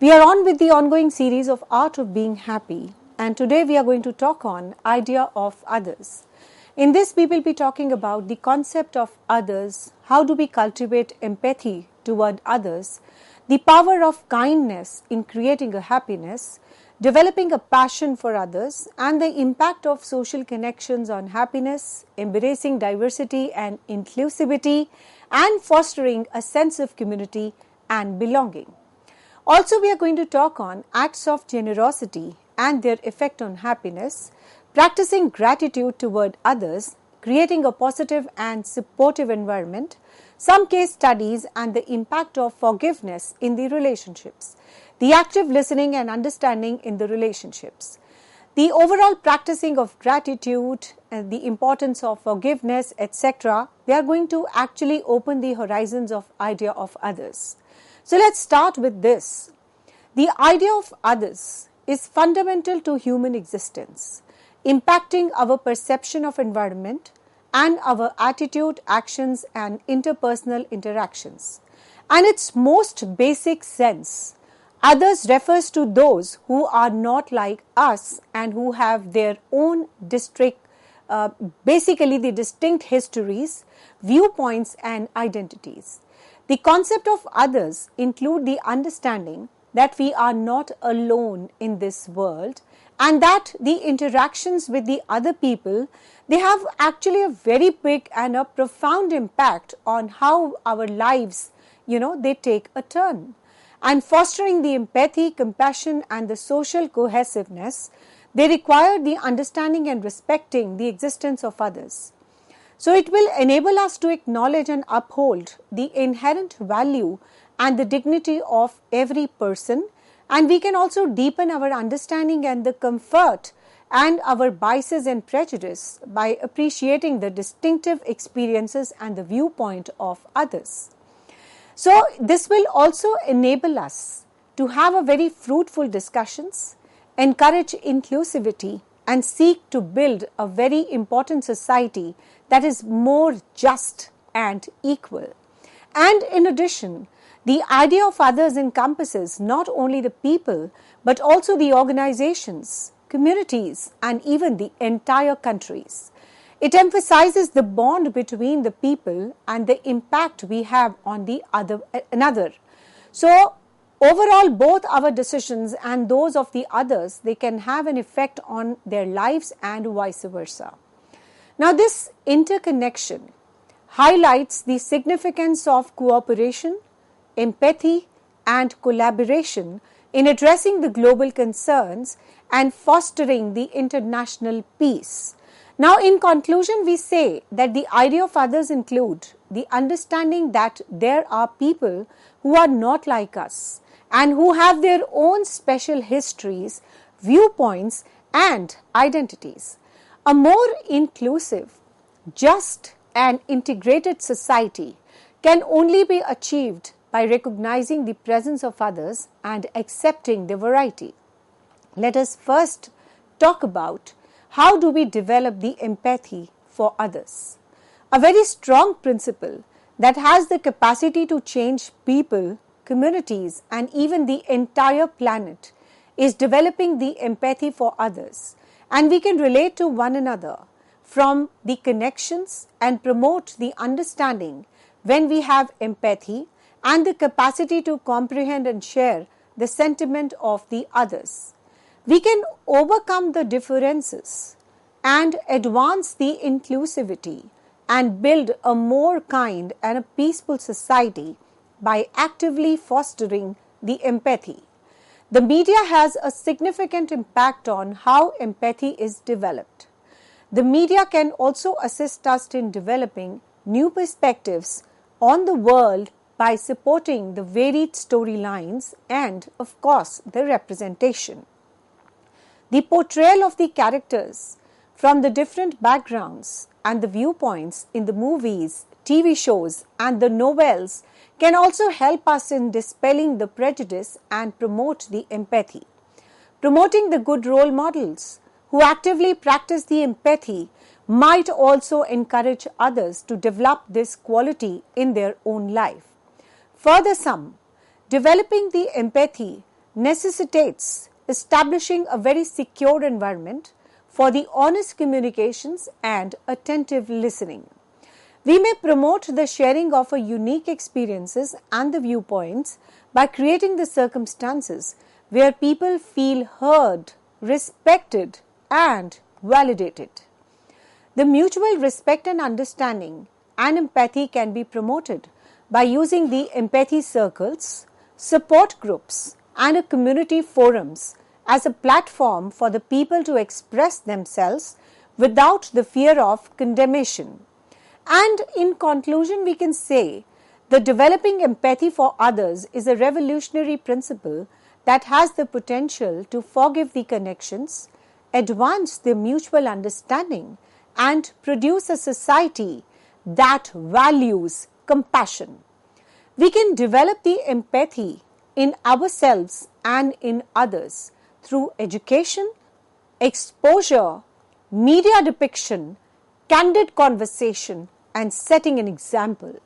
We are on with the ongoing series of Art of Being Happy, and today we are going to talk on idea of others. In this, we will be talking about the concept of others, how do we cultivate empathy toward others, the power of kindness in creating a happiness, developing a passion for others, and the impact of social connections on happiness, embracing diversity and inclusivity, and fostering a sense of community and belonging. Also, we are going to talk on acts of generosity and their effect on happiness, practicing gratitude toward others, creating a positive and supportive environment, some case studies and the impact of forgiveness in the relationships, the active listening and understanding in the relationships, the overall practicing of gratitude and the importance of forgiveness, etc. They are going to actually open the horizons of idea of others. So let's start with this. The idea of others is fundamental to human existence, impacting our perception of environment and our attitude, actions, and interpersonal interactions. And its most basic sense, others refers to those who are not like us and who have their own basically the distinct histories, viewpoints, and identities. The concept of others include the understanding that we are not alone in this world and that the interactions with the other people, they have actually a very big and a profound impact on how our lives, they take a turn. And fostering the empathy, compassion, and the social cohesiveness, they require the understanding and respecting the existence of others. So it will enable us to acknowledge and uphold the inherent value and the dignity of every person, and we can also deepen our understanding and the comfort and our biases and prejudice by appreciating the distinctive experiences and the viewpoint of others. So this will also enable us to have a very fruitful discussions, encourage inclusivity, and seek to build a very important society that is more just and equal. And in addition, the idea of others encompasses not only the people but also the organizations, communities, and even the entire countries. It emphasizes the bond between the people and the impact we have on the another. So overall, both our decisions and those of the others, they can have an effect on their lives and vice versa. Now, this interconnection highlights the significance of cooperation, empathy, and collaboration in addressing the global concerns and fostering the international peace. Now, in conclusion, we say that the idea of others include the understanding that there are people who are not like us and who have their own special histories, viewpoints, and identities. A more inclusive, just, and integrated society can only be achieved by recognizing the presence of others and accepting the variety. Let us first talk about how do we develop the empathy for others. A very strong principle that has the capacity to change people, communities, and even the entire planet is developing the empathy for others. And we can relate to one another from the connections and promote the understanding when we have empathy and the capacity to comprehend and share the sentiment of the others. We can overcome the differences and advance the inclusivity and build a more kind and a peaceful society by actively fostering the empathy. The media has a significant impact on how empathy is developed. The media can also assist us in developing new perspectives on the world by supporting the varied storylines and, of course, the representation. The portrayal of the characters from the different backgrounds and the viewpoints in the movies, TV shows, and the novels can also help us in dispelling the prejudice and promote the empathy. Promoting the good role models who actively practice the empathy might also encourage others to develop this quality in their own life. Further, developing the empathy necessitates establishing a very secure environment for the honest communications and attentive listening. We may promote the sharing of our unique experiences and the viewpoints by creating the circumstances where people feel heard, respected, and validated. The mutual respect and understanding and empathy can be promoted by using the empathy circles, support groups, and community forums as a platform for the people to express themselves without the fear of condemnation. And in conclusion, we can say the developing empathy for others is a revolutionary principle that has the potential to forgive the connections, advance the mutual understanding, and produce a society that values compassion. We can develop the empathy in ourselves and in others through education, exposure, media depiction, candid conversation, and setting an example.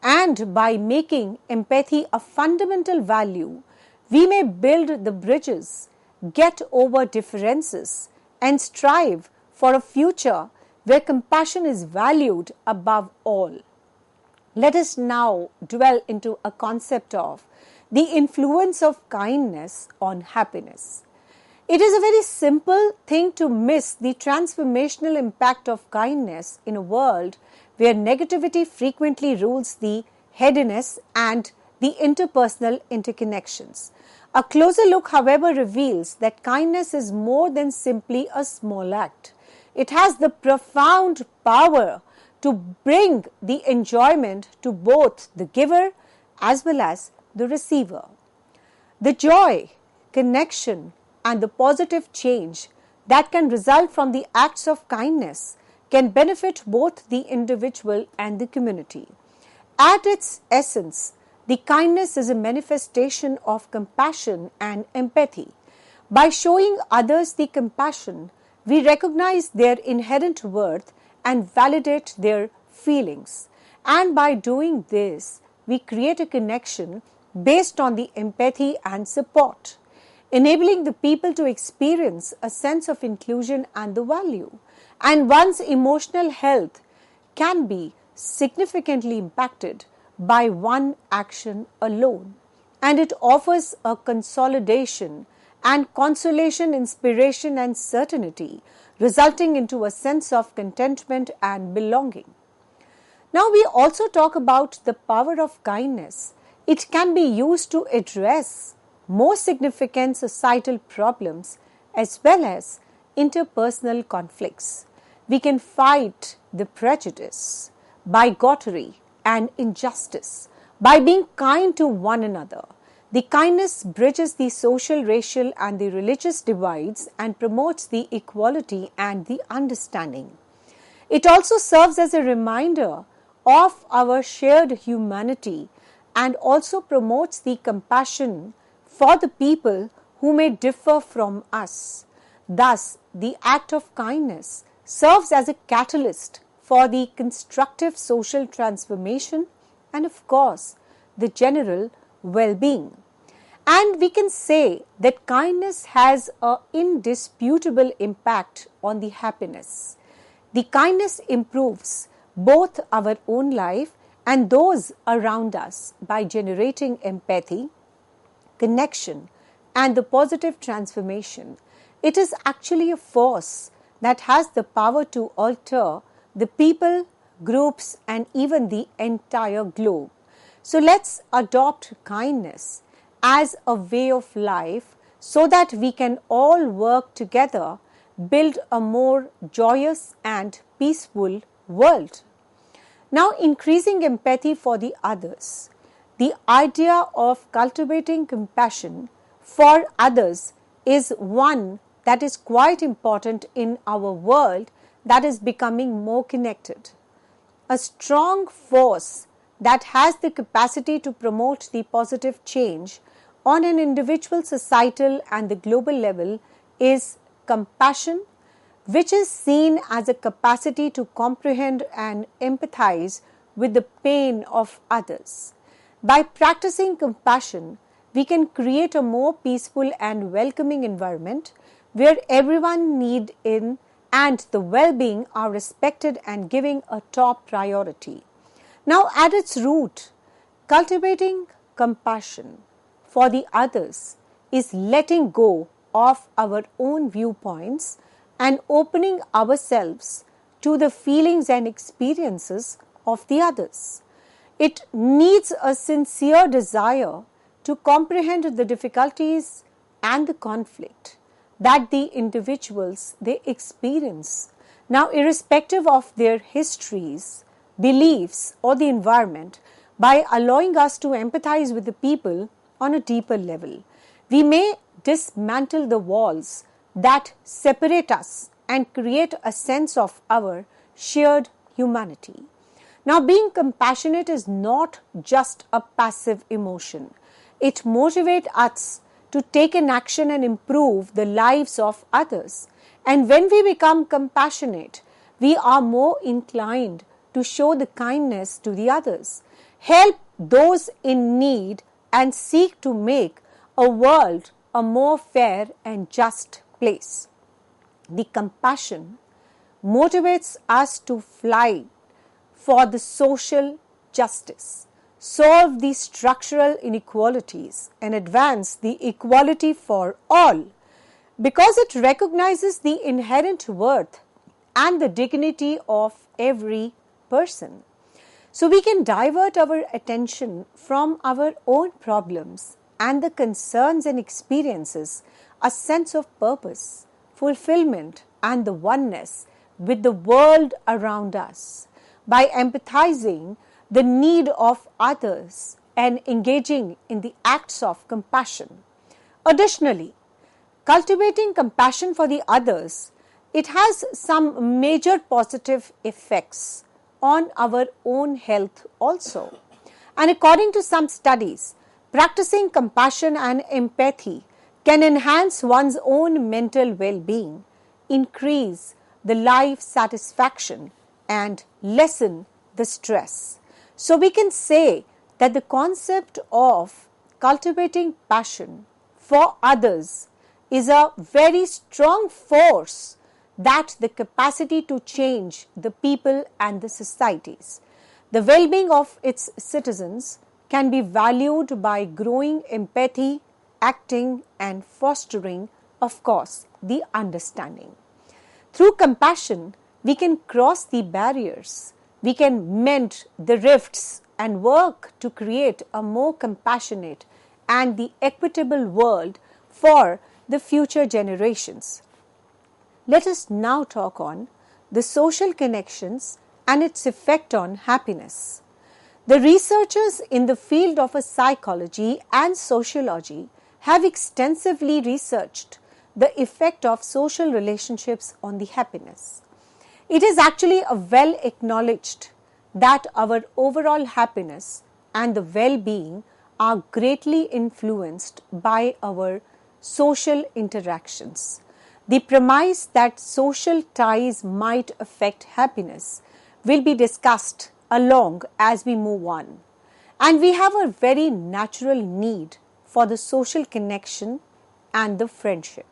And by making empathy a fundamental value, we may build the bridges, get over differences, and strive for a future where compassion is valued above all. Let us now dwell into a concept of the influence of kindness on happiness. It is a very simple thing to miss the transformational impact of kindness in a world where negativity frequently rules the headiness and the interpersonal interconnections. A closer look, however, reveals that kindness is more than simply a small act. It has the profound power to bring the enjoyment to both the giver as well as the receiver. The joy, connection, and the positive change that can result from the acts of kindness can benefit both the individual and the community. At its essence, the kindness is a manifestation of compassion and empathy. By showing others the compassion, we recognize their inherent worth and validate their feelings. And by doing this, we create a connection based on the empathy and support, enabling the people to experience a sense of inclusion and the value. And one's emotional health can be significantly impacted by one action alone. And it offers a consolidation and consolation, inspiration, and certainty, resulting into a sense of contentment and belonging. Now, we also talk about the power of kindness. It can be used to address more significant societal problems as well as interpersonal conflicts. We can fight the prejudice, bigotry, and injustice by being kind to one another. The kindness bridges the social, racial, and the religious divides and promotes the equality and the understanding. It also serves as a reminder of our shared humanity and also promotes the compassion for the people who may differ from us. Thus, the act of kindness serves as a catalyst for the constructive social transformation and, of course, the general well-being. And we can say that kindness has an indisputable impact on the happiness. The kindness improves both our own life and those around us by generating empathy, connection, and the positive transformation. It is actually a force that has the power to alter the people, groups, and even the entire globe. So let's adopt kindness as a way of life so that we can all work together, build a more joyous and peaceful world. Now, increasing empathy for the others. The idea of cultivating compassion for others is one that is quite important in our world that is becoming more connected. A strong force that has the capacity to promote the positive change on an individual, societal, and the global level is compassion, which is seen as a capacity to comprehend and empathize with the pain of others. By practicing compassion, we can create a more peaceful and welcoming environment where everyone need in and the well-being are respected and given a top priority. Now, at its root, cultivating compassion for the others is letting go of our own viewpoints and opening ourselves to the feelings and experiences of the others. It needs a sincere desire to comprehend the difficulties and the conflict that the individuals they experience. Now, irrespective of their histories, beliefs, or the environment, by allowing us to empathize with the people on a deeper level, we may dismantle the walls that separate us and create a sense of our shared humanity. Now, being compassionate is not just a passive emotion. It motivates us to take an action and improve the lives of others. And when we become compassionate, we are more inclined to show the kindness to the others, help those in need, and seek to make a world a more fair and just place. The compassion motivates us to fight for the social justice, solve the structural inequalities, and advance the equality for all, because it recognizes the inherent worth and the dignity of every person. So we can divert our attention from our own problems and the concerns and experiences a sense of purpose, fulfillment, and the oneness with the world around us by empathizing the need of others and engaging in the acts of compassion. Additionally, cultivating compassion for the others, it has some major positive effects on our own health also. And according to some studies, practicing compassion and empathy can enhance one's own mental well-being, increase the life satisfaction, and lessen the stress. So we can say that the concept of cultivating passion for others is a very strong force that the capacity to change the people and the societies. The well-being of its citizens can be valued by growing empathy, acting, and fostering, of course, the understanding. Through compassion, we can cross the barriers, we can mend the rifts and work to create a more compassionate and the equitable world for the future generations. Let us now talk on the social connections and its effect on happiness. The researchers in the field of psychology and sociology have extensively researched the effect of social relationships on the happiness. It is actually a well acknowledged that our overall happiness and the well-being are greatly influenced by our social interactions. The premise that social ties might affect happiness will be discussed along as we move on. And we have a very natural need for the social connection and the friendship,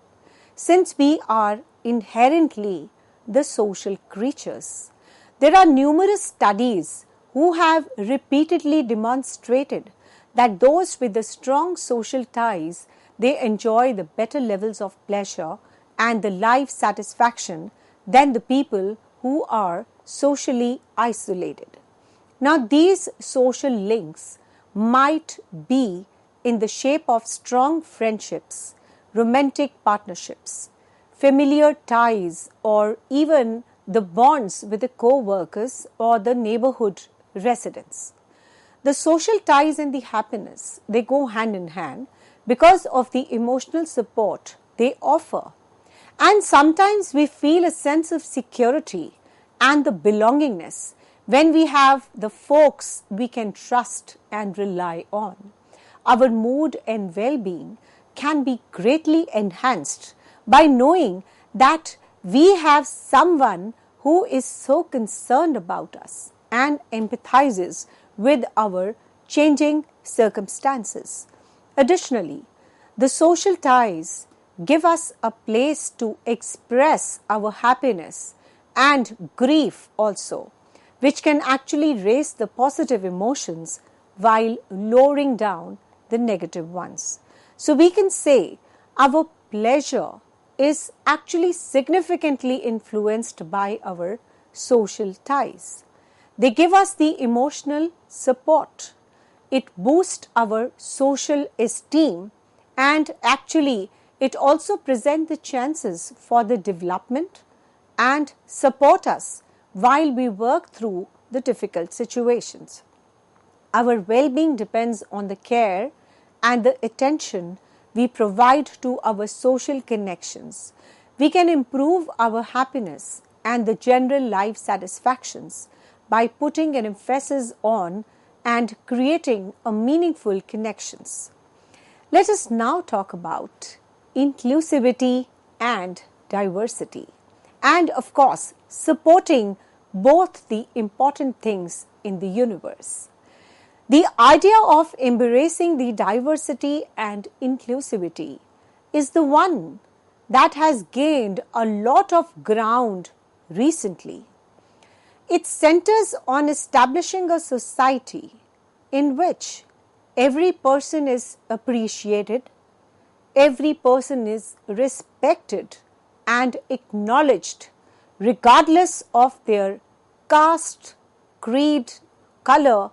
since we are inherently the social creatures. There are numerous studies who have repeatedly demonstrated that those with the strong social ties, they enjoy the better levels of pleasure and the life satisfaction than the people who are socially isolated. Now, these social links might be in the shape of strong friendships, romantic partnerships, familiar ties, or even the bonds with the co-workers or the neighborhood residents. The social ties and the happiness, they go hand in hand because of the emotional support they offer. And sometimes we feel a sense of security and the belongingness when we have the folks we can trust and rely on. Our mood and well-being can be greatly enhanced by knowing that we have someone who is so concerned about us and empathizes with our changing circumstances. Additionally, the social ties give us a place to express our happiness and grief also, which can actually raise the positive emotions while lowering down the negative ones. So we can say our pleasure is actually significantly influenced by our social ties. They give us the emotional support. It boosts our social esteem, and actually it also presents the chances for the development and support us while we work through the difficult situations. Our well-being depends on the care and the attention we provide to our social connections. We can improve our happiness and the general life satisfactions by putting an emphasis on and creating a meaningful connections. Let us now talk about inclusivity and diversity, and of course supporting both the important things in the universe. The idea of embracing the diversity and inclusivity is the one that has gained a lot of ground recently. It centers on establishing a society in which every person is appreciated, every person is respected and acknowledged regardless of their caste, creed, color,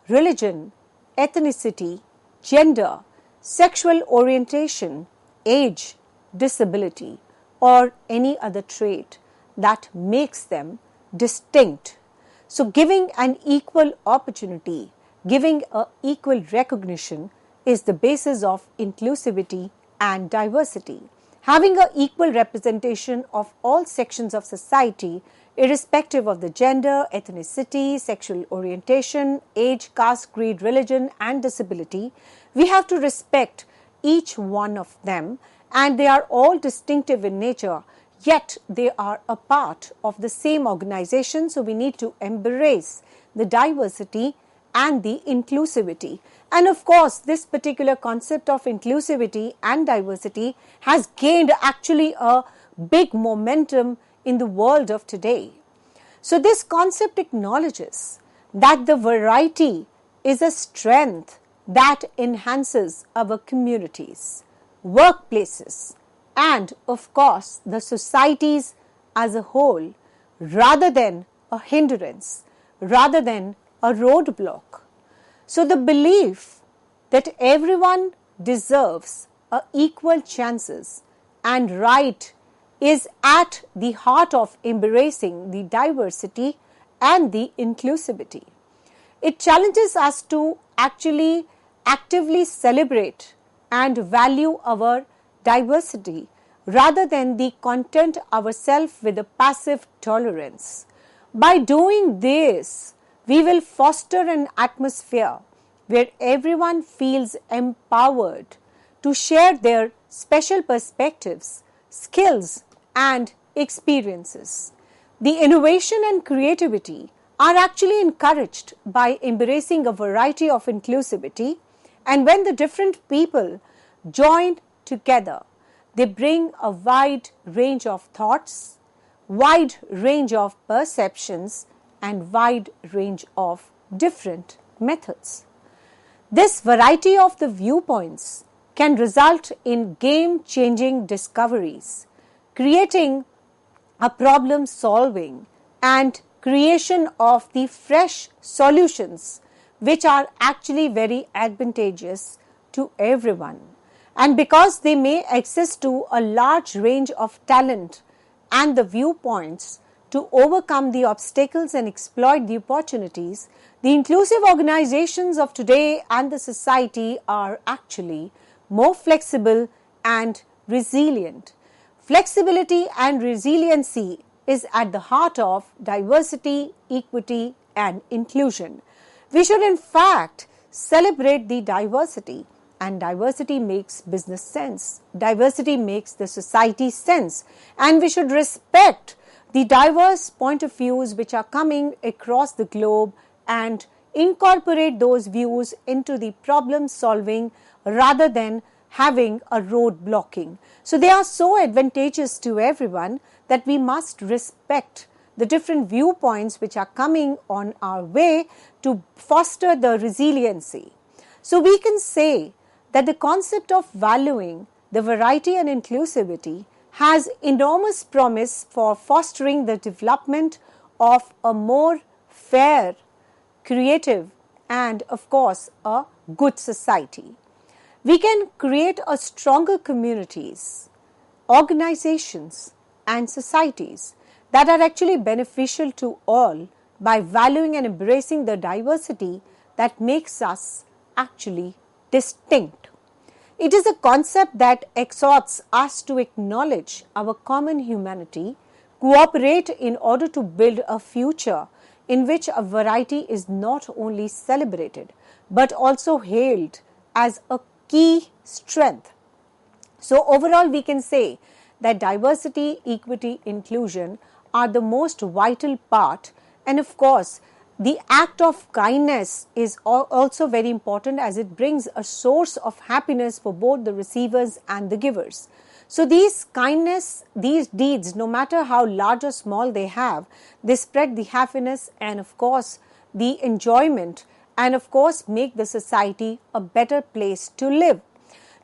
religion, ethnicity, gender, sexual orientation, age, disability, or any other trait that makes them distinct. So giving an equal opportunity, giving an equal recognition is the basis of inclusivity and diversity. Having an equal representation of all sections of society, irrespective of the gender, ethnicity, sexual orientation, age, caste, creed, religion, and disability, we have to respect each one of them, and they are all distinctive in nature, yet they are a part of the same organization. So we need to embrace the diversity and the inclusivity. And of course, this particular concept of inclusivity and diversity has gained actually a big momentum in the world of today. So this concept acknowledges that the variety is a strength that enhances our communities, workplaces, and of course the societies as a whole, rather than a hindrance, rather than a roadblock. So the belief that everyone deserves equal chances and right is at the heart of embracing the diversity and the inclusivity. It challenges us to actually actively celebrate and value our diversity rather than the content ourselves with a passive tolerance. By doing this, we will foster an atmosphere where everyone feels empowered to share their special perspectives, skills, and experiences. The innovation and creativity are actually encouraged by embracing a variety of inclusivity, and when the different people join together, they bring a wide range of thoughts, wide range of perceptions, and wide range of different methods. This variety of the viewpoints can result in game-changing discoveries, creating a problem solving and creation of the fresh solutions which are actually very advantageous to everyone. And because they may access to a large range of talent and the viewpoints to overcome the obstacles and exploit the opportunities, the inclusive organizations of today and the society are actually more flexible and resilient. Flexibility and resiliency is at the heart of diversity, equity, and inclusion. We should in fact celebrate the diversity, and diversity makes business sense. Diversity makes the society sense, and we should respect the diverse point of views which are coming across the globe and incorporate those views into the problem solving rather than having a road blocking. So they are so advantageous to everyone that we must respect the different viewpoints which are coming on our way to foster the resiliency. So we can say that the concept of valuing the variety and inclusivity has enormous promise for fostering the development of a more fair, creative, and of course a good society. We can create a stronger communities, organizations, and societies that are actually beneficial to all by valuing and embracing the diversity that makes us actually distinct. It is a concept that exhorts us to acknowledge our common humanity, cooperate in order to build a future in which a variety is not only celebrated but also hailed as a key strength. So overall we can say that diversity, equity, inclusion are the most vital part, and of course the act of kindness is also very important as it brings a source of happiness for both the receivers and the givers. So these kindness, these deeds, no matter how large or small they have, they spread the happiness and of course the enjoyment, and of course make the society a better place to live.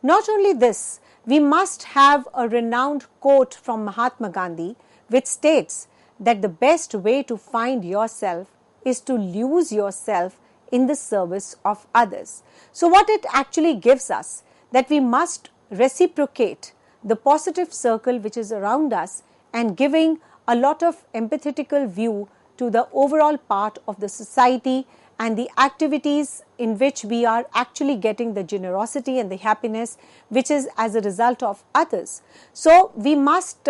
Not only this, we must have a renowned quote from Mahatma Gandhi which states that the best way to find yourself is to lose yourself in the service of others. So what it actually gives us, that we must reciprocate the positive circle which is around us and giving a lot of empathetical view to the overall part of the society and the activities in which we are actually getting the generosity and the happiness which is as a result of others. So we must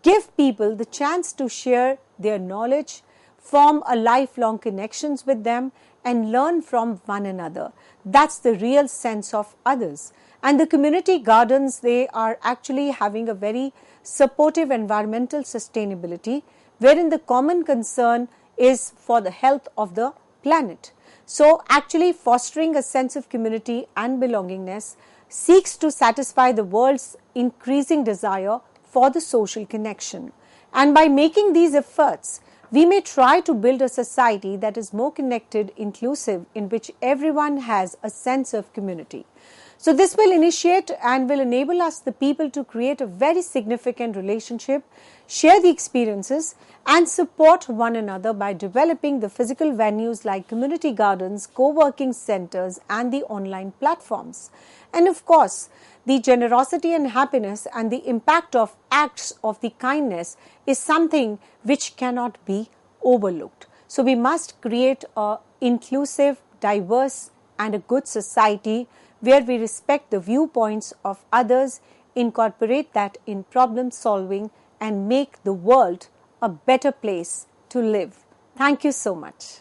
give people the chance to share their knowledge, form a lifelong connections with them and learn from one another. That's the real sense of others. And the community gardens, they are actually having a very supportive environmental sustainability wherein the common concern is for the health of the planet. So actually fostering a sense of community and belongingness seeks to satisfy the world's increasing desire for the social connection. And by making these efforts, we may try to build a society that is more connected, inclusive, in which everyone has a sense of community. So this will initiate and will enable us, the people, to create a very significant relationship, share the experiences and support one another by developing the physical venues like community gardens, co-working centers and the online platforms. And of course, the generosity and happiness and the impact of acts of the kindness is something which cannot be overlooked. So we must create an inclusive, diverse and a good society where we respect the viewpoints of others, incorporate that in problem solving and make the world a better place to live. Thank you so much.